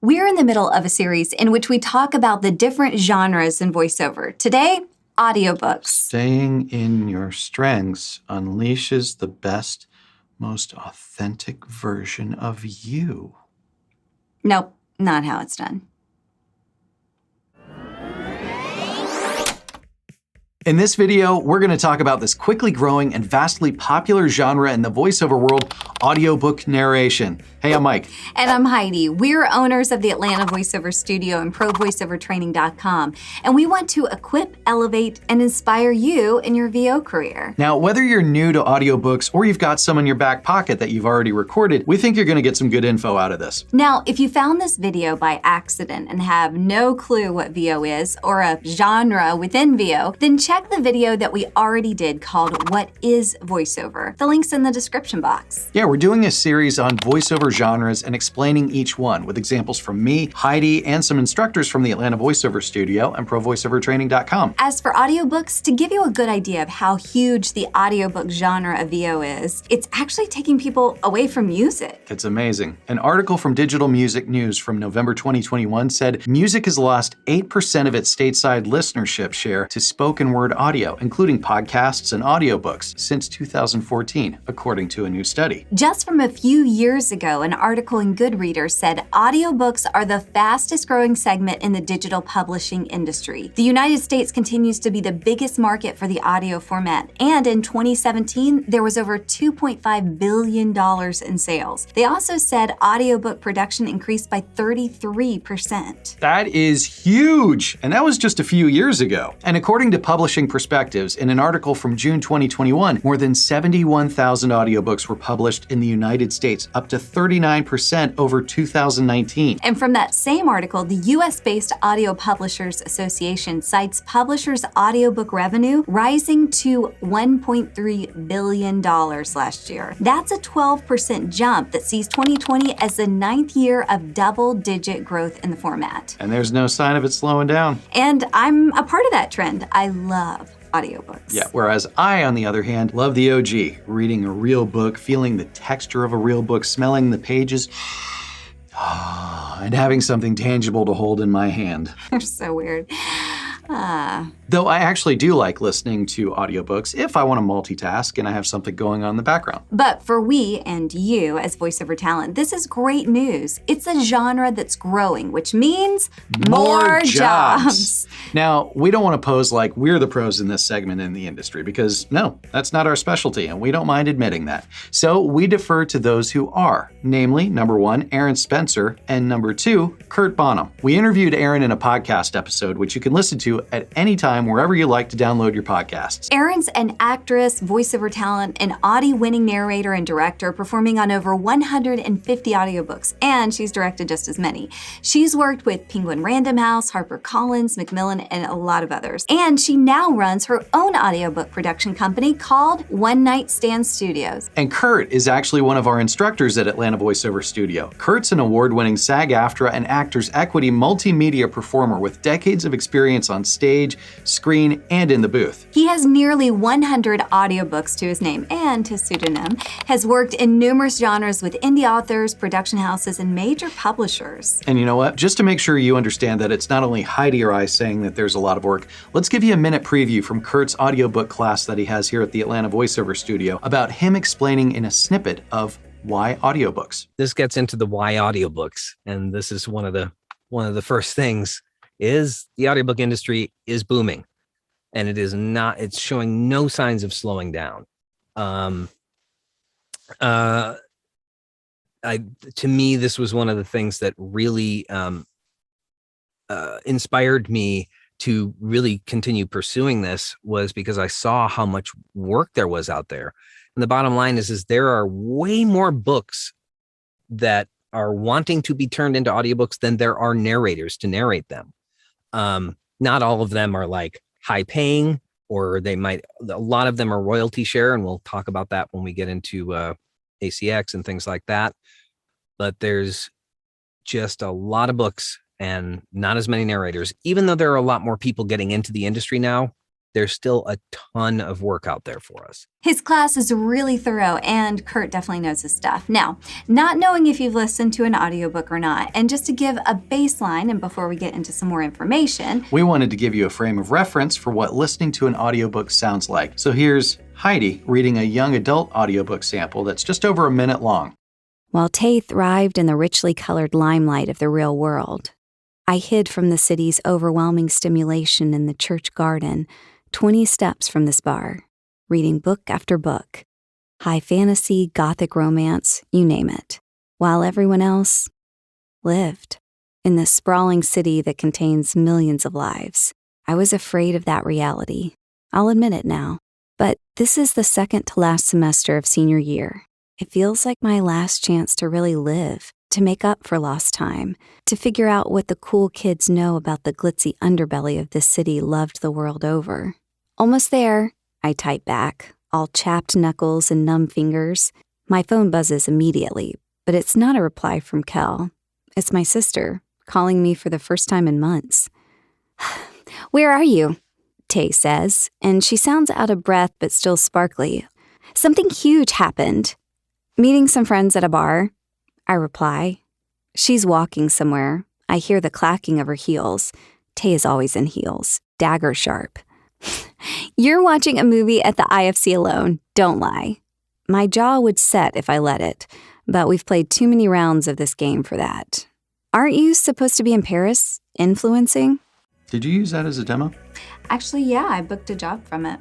We're in the middle of a series in which we talk about the different genres in voiceover. Today, audiobooks. Staying in your strengths unleashes the best, most authentic version of you. Nope, not how it's done. In this video, we're going to talk about this quickly growing and vastly popular genre in the voiceover world, audiobook narration. Hey, I'm Mike. And I'm Heidi. We're owners of the Atlanta Voiceover Studio and ProVoiceoverTraining.com, and we want to equip, elevate, and inspire you in your VO career. Now, whether you're new to audiobooks or you've got some in your back pocket that you've already recorded, we think you're going to get some good info out of this. Now, if you found this video by accident and have no clue what VO is or a genre within VO, then check the video that we already did called What is Voiceover? The link's in the description box. Yeah, we're doing a series on voiceover genres and explaining each one with examples from me, Heidi, and some instructors from the Atlanta Voiceover Studio and ProVoiceoverTraining.com. As for audiobooks, to give you a good idea of how huge the audiobook genre of VO is, it's actually taking people away from music. It's amazing. An article from Digital Music News from November 2021 said music has lost 8% of its stateside listenership share to spoken word audio, including podcasts and audiobooks, since 2014, according to a new study. Just from a few years ago, an article in Goodreader said audiobooks are the fastest growing segment in the digital publishing industry. The United States continues to be the biggest market for the audio format, and in 2017, there was over $2.5 billion in sales. They also said audiobook production increased by 33%. That is huge, and that was just a few years ago. And according to Publishing Perspectives, in an article from June 2021, more than 71,000 audiobooks were published in the United States, up to 39% over 2019. And from that same article, the US-based Audio Publishers Association cites publishers' audiobook revenue rising to $1.3 billion last year. That's a 12% jump that sees 2020 as the 9th year of double-digit growth in the format. And there's no sign of it slowing down. And I'm a part of that trend. I love audiobooks. Yeah, whereas I, on the other hand, love the OG, reading a real book, feeling the texture of a real book, smelling the pages, and having something tangible to hold in my hand. They're so weird. Though I actually do like listening to audiobooks if I want to multitask and I have something going on in the background. But for we and you as voiceover talent, this is great news. It's a genre that's growing, which means more jobs. Now, we don't want to pose like we're the pros in this segment in the industry because no, that's not our specialty and we don't mind admitting that. So we defer to those who are, namely, number one, Aaron Spencer, and number two, Kurt Bonham. We interviewed Aaron in a podcast episode, which you can listen to at any time wherever you like to download your podcasts. Erin's an actress, voiceover talent, an Audie-winning narrator and director, performing on over 150 audiobooks, and she's directed just as many. She's worked with Penguin Random House, HarperCollins, Macmillan, and a lot of others. And she now runs her own audiobook production company called One Night Stand Studios. And Kurt is actually one of our instructors at Atlanta Voiceover Studio. Kurt's an award-winning SAG-AFTRA and Actors Equity multimedia performer with decades of experience on stage, screen, and in the booth. He has nearly 100 audiobooks to his name and his pseudonym, has worked in numerous genres with indie authors, production houses, and major publishers. And you know what? Just to make sure you understand that it's not only Heidi or I saying that there's a lot of work, let's give you a minute preview from Kurt's audiobook class that he has here at the Atlanta Voiceover Studio about him explaining in a snippet of why audiobooks. This gets into the why audiobooks, and this is one of the first things is the audiobook industry is booming, and it's showing no signs of slowing down. To me, this was one of the things that really inspired me to really continue pursuing this, was because I saw how much work there was out there. And the bottom line is there are way more books that are wanting to be turned into audiobooks than there are narrators to narrate them. Not all of them are like high paying, or a lot of them are royalty share. And we'll talk about that when we get into ACX and things like that. But there's just a lot of books and not as many narrators, even though there are a lot more people getting into the industry now. there's still a ton of work out there for us. His class is really thorough, and Kurt definitely knows his stuff. Now, not knowing if you've listened to an audiobook or not, and just to give a baseline, and before we get into some more information, we wanted to give you a frame of reference for what listening to an audiobook sounds like. So here's Heidi reading a young adult audiobook sample that's just over a minute long. While Tay thrived in the richly colored limelight of the real world, I hid from the city's overwhelming stimulation in the church garden, 20 steps from this bar, reading book after book, high fantasy, gothic romance, you name it, while everyone else lived in this sprawling city that contains millions of lives. I was afraid of that reality. I'll admit it now. But this is the second to last semester of senior year. It feels like my last chance to really live, to make up for lost time, to figure out what the cool kids know about the glitzy underbelly of this city loved the world over. Almost there, I type back, all chapped knuckles and numb fingers. My phone buzzes immediately, but it's not a reply from Kel. It's my sister, calling me for the first time in months. "Where are you?" Tay says, and she sounds out of breath but still sparkly. "Something huge happened." "Meeting some friends at a bar," I reply. She's walking somewhere. I hear the clacking of her heels. Tay is always in heels, dagger sharp. "You're watching a movie at the IFC alone, don't lie." My jaw would set if I let it, but we've played too many rounds of this game for that. "Aren't you supposed to be in Paris, influencing?" Did you use that as a demo? actually, yeah, I booked a job from it.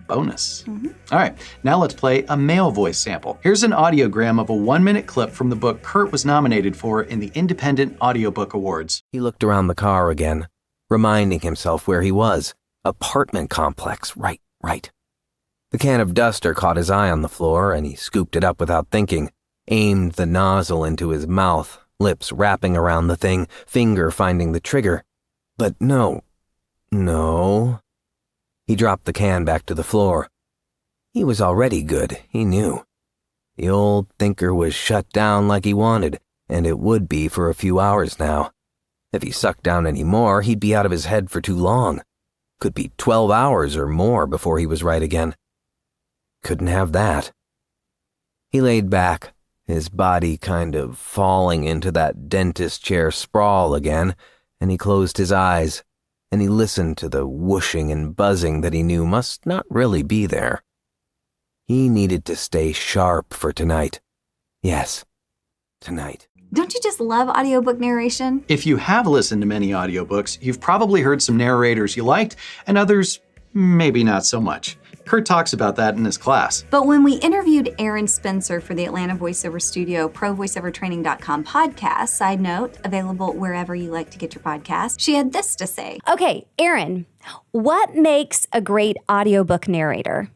Bonus. All right, now let's play a male voice sample. Here's an audiogram of a 1-minute clip from the book Kurt was nominated for in the Independent Audiobook Awards. He looked around the car again, reminding himself where he was. Apartment complex, right. The can of duster caught his eye on the floor, and he scooped it up without thinking, aimed the nozzle into his mouth, lips wrapping around the thing, finger finding the trigger. But no. He dropped the can back to the floor. He was already good, he knew. The old thinker was shut down like he wanted, and it would be for a few hours now. If he sucked down any more, he'd be out of his head for too long. Could be 12 hours or more before he was right again. Couldn't have that. He laid back, his body kind of falling into that dentist chair sprawl again, and he closed his eyes, and he listened to the whooshing and buzzing that he knew must not really be there. He needed to stay sharp for tonight. Yes, tonight. Don't you just love audiobook narration? If you have listened to many audiobooks, you've probably heard some narrators you liked and others maybe not so much. Kurt talks about that in his class. But when we interviewed Erin Spencer for the Atlanta Voiceover Studio ProVoiceoverTraining.com podcast, side note, available wherever you like to get your podcast, she had this to say. Okay, Erin, what makes a great audiobook narrator?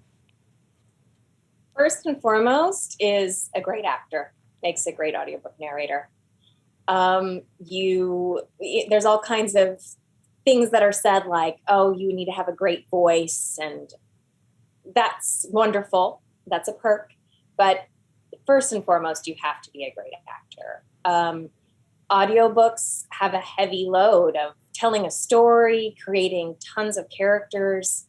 First and foremost is a great actor makes a great audiobook narrator. There's all kinds of things that are said like, oh, you need to have a great voice, and that's wonderful. That's a perk. But first and foremost, you have to be a great actor. Audiobooks have a heavy load of telling a story, creating tons of characters,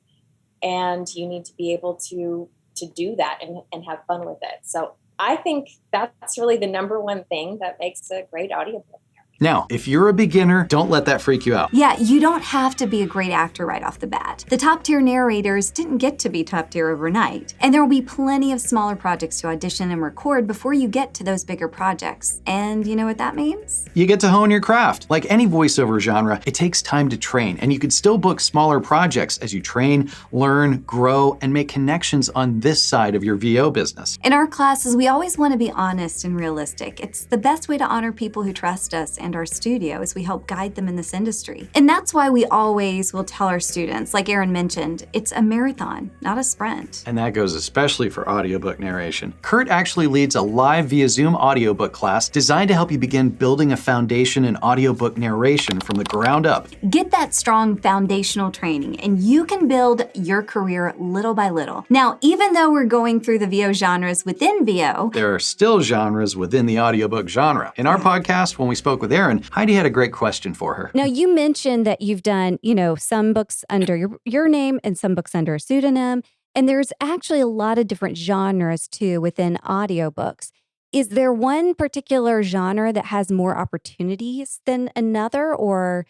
and you need to be able to do that and have fun with it. So I think that's really the number one thing that makes a great audiobook. Now, if you're a beginner, don't let that freak you out. Yeah, you don't have to be a great actor right off the bat. The top-tier narrators didn't get to be top-tier overnight, and there will be plenty of smaller projects to audition and record before you get to those bigger projects. And you know what that means? You get to hone your craft. Like any voiceover genre, it takes time to train, and you can still book smaller projects as you train, learn, grow, and make connections on this side of your VO business. In our classes, we always want to be honest and realistic. It's the best way to honor people who trust us and our studio as we help guide them in this industry. And that's why we always will tell our students, like Erin mentioned, it's a marathon, not a sprint. And that goes especially for audiobook narration. Kurt actually leads a live via Zoom audiobook class designed to help you begin building a foundation in audiobook narration from the ground up. Get that strong foundational training and you can build your career little by little. Now, even though we're going through the VO genres within VO, there are still genres within the audiobook genre. In our podcast, when we spoke with there. And Heidi had a great question for her. Now, you mentioned that you've done, some books under your name and some books under a pseudonym. And there's actually a lot of different genres, too, within audiobooks. Is there one particular genre that has more opportunities than another, or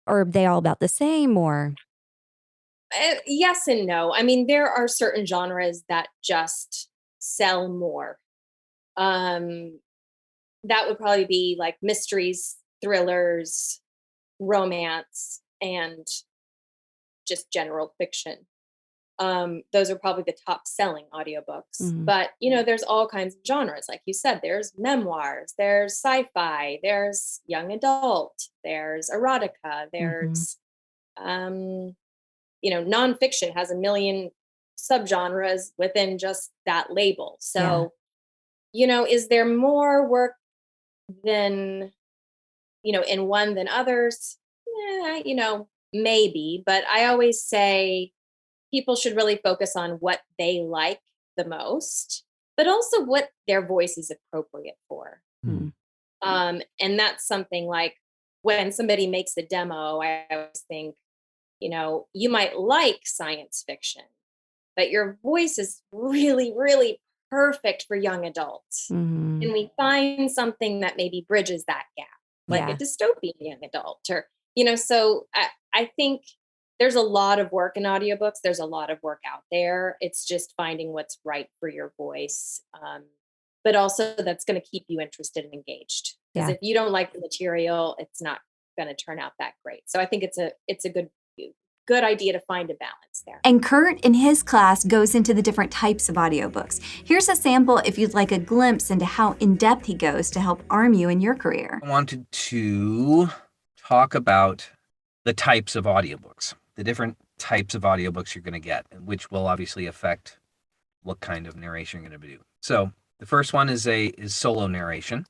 are they all about the same, or? Yes and no. I mean, there are certain genres that just sell more. That would probably be like mysteries, thrillers, romance, and just general fiction. Those are probably the top selling audiobooks. Mhm. But, there's all kinds of genres. Like you said, there's memoirs, there's sci-fi, there's young adult, there's erotica, there's, nonfiction has a million subgenres within just that label. So, is there more work than, in one than others? Maybe. But I always say people should really focus on what they like the most, but also what their voice is appropriate for. Mm. And that's something like when somebody makes a demo, I always think, you might like science fiction, but your voice is really, really perfect for young adults. Mhm. And we find something that maybe bridges that gap, like Yeah. a dystopian young adult, or, so I think there's a lot of work in audiobooks. There's a lot of work out there. It's just finding what's right for your voice. But also that's going to keep you interested and engaged. Because Yeah. if you don't like the material, it's not going to turn out that great. So I think it's a good idea to find a balance there. And Kurt, in his class, goes into the different types of audiobooks. Here's a sample if you'd like a glimpse into how in-depth he goes to help arm you in your career. I wanted to talk about the types of audiobooks, the different types of audiobooks you're going to get, which will obviously affect what kind of narration you're going to do. So the first one is solo narration.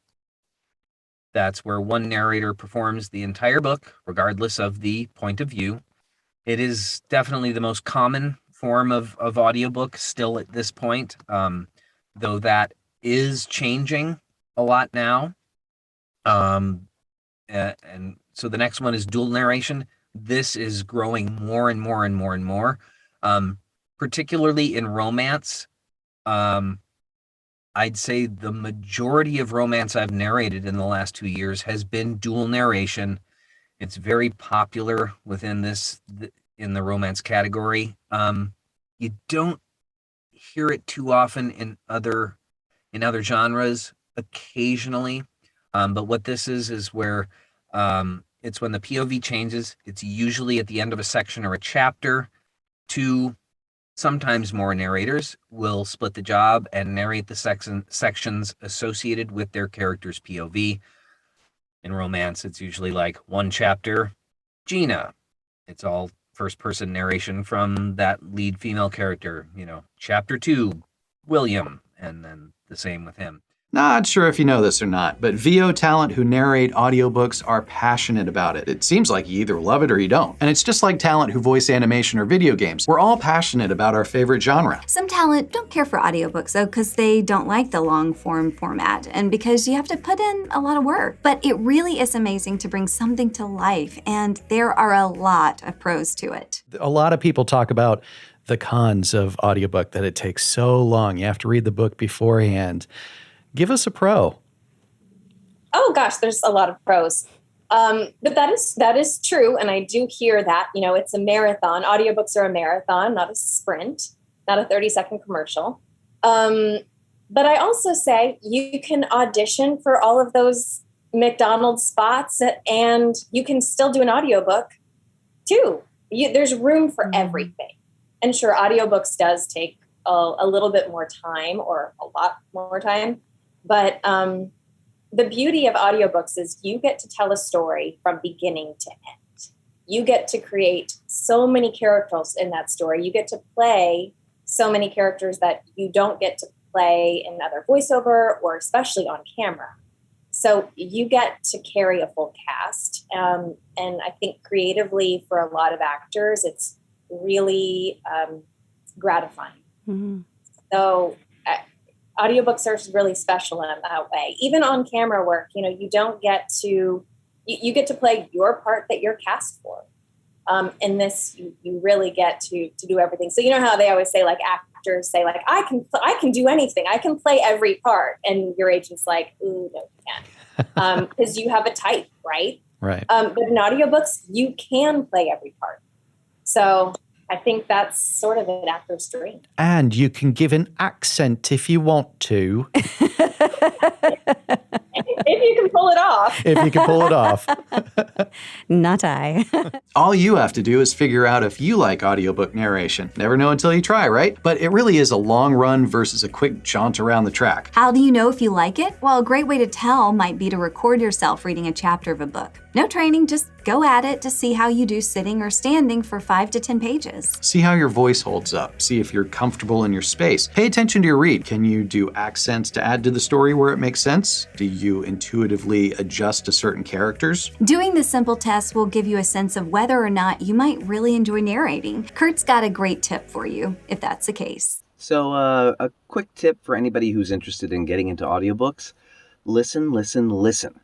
That's where one narrator performs the entire book, regardless of the point of view. It is definitely the most common form of audiobook still at this point, though that is changing a lot now. And so the next one is dual narration. This is growing more and more and more and more, particularly in romance. I'd say the majority of romance I've narrated in the last 2 years has been dual narration. It's very popular within in the romance category. You don't hear it too often in other genres, occasionally. But what this is where it's when the POV changes. It's usually at the end of a section or a chapter. Two, sometimes more narrators will split the job and narrate the sections associated with their character's POV. In romance, it's usually like one chapter, Gina. It's all first-person narration from that lead female character. Chapter 2, William, and then the same with him. Not sure if you know this or not, but VO talent who narrate audiobooks are passionate about it. It seems like you either love it or you don't. And it's just like talent who voice animation or video games. We're all passionate about our favorite genre. Some talent don't care for audiobooks, though, because they don't like the long-form format and because you have to put in a lot of work. But it really is amazing to bring something to life, and there are a lot of pros to it. A lot of people talk about the cons of audiobook, that it takes so long. You have to read the book beforehand. Give us a pro. Oh gosh, there's a lot of pros. But that is true. And I do hear that, it's a marathon. Audiobooks are a marathon, not a sprint, not a 30-second commercial. But I also say you can audition for all of those McDonald's spots and you can still do an audiobook too. There's room for everything. And sure, audiobooks does take a little bit more time, or a lot more time. But the beauty of audiobooks is you get to tell a story from beginning to end. You get to create so many characters in that story. You get to play so many characters that you don't get to play in other voiceover or especially on camera. So you get to carry a full cast. And I think creatively for a lot of actors, it's really gratifying. Mm-hmm. So audiobooks are really special in that way. Even on camera work, you don't get to you get to play your part that you're cast for. In this, you really get to do everything. So you know how they always say, like, actors say, like, I can do anything. I can play every part. And your agent's like, ooh, no, you can't. Because you have a type, right? Right. But in audiobooks, you can play every part. So I think that's sort of an actor's dream. And you can give an accent if you want to. If you can pull it off. If you can pull it off. Not I. All you have to do is figure out if you like audiobook narration. Never know until you try, right? But it really is a long run versus a quick jaunt around the track. How do you know if you like it? Well, a great way to tell might be to record yourself reading a chapter of a book. No training, just go at it to see how you do sitting or standing for 5 to 10 pages. See how your voice holds up. See if you're comfortable in your space. Pay attention to your read. Can you do accents to add to the story where it makes sense? Do you intuitively adjust to certain characters? Doing this simple test will give you a sense of whether or not you might really enjoy narrating. Kurt's got a great tip for you, if that's the case. So a quick tip for anybody who's interested in getting into audiobooks: listen, listen, listen.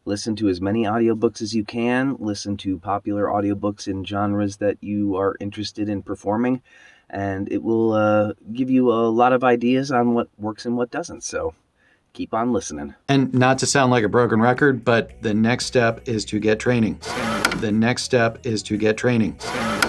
Listen to as many audiobooks as you can. Listen to popular audiobooks in genres that you are interested in performing, and it will give you a lot of ideas on what works and what doesn't. So keep on listening. And not to sound like a broken record, but the next step is to get training. The next step is to get training.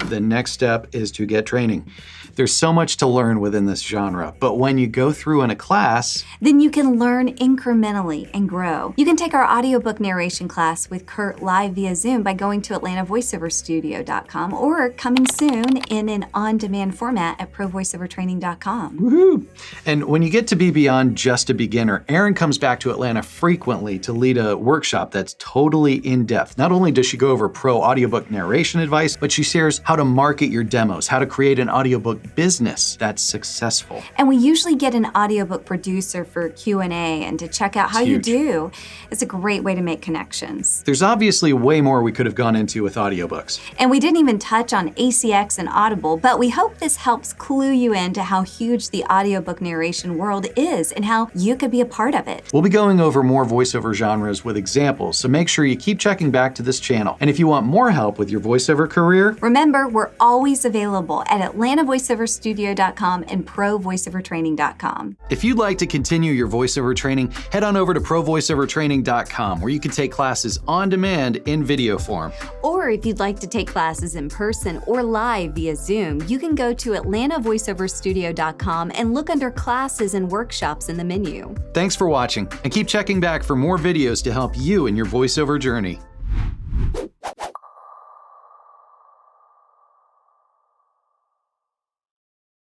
The next step is to get training. There's so much to learn within this genre, but when you go through in a class, Then you can learn incrementally and grow. You can take our audiobook narration class with Kurt live via Zoom by going to AtlantaVoiceOverStudio.com or coming soon in an on-demand format at ProVoiceOverTraining.com. woohoo! And when you get to be beyond just a beginner, Erin comes back to Atlanta frequently to lead a workshop that's totally in-depth. Not only does she go over pro audiobook narration advice, but she shares how to market your demos, how to create an audiobook business that's successful. And we usually get an audiobook producer for Q&A and to check out how you huge. do. It's a great way to make connections. There's obviously way more we could have gone into with audiobooks. And we didn't even touch on ACX and Audible, but we hope this helps clue you into how huge the audiobook narration world is and how you could be a part of it. We'll be going over more voiceover genres with examples, so make sure you keep checking back to this channel. And if you want more help with your voiceover career, Remember, we're always available at AtlantaVoiceOverStudio.com and ProVoiceOverTraining.com. if you'd like to continue your voiceover training, head on over to ProVoiceOverTraining.com, where you can take classes on demand in video form. Or if you'd like to take classes in person or live via Zoom, you can go to AtlantaVoiceOverStudio.com and look under classes and workshops in the menu. Thanks for watching, and keep checking back for more videos to help you in your voiceover journey.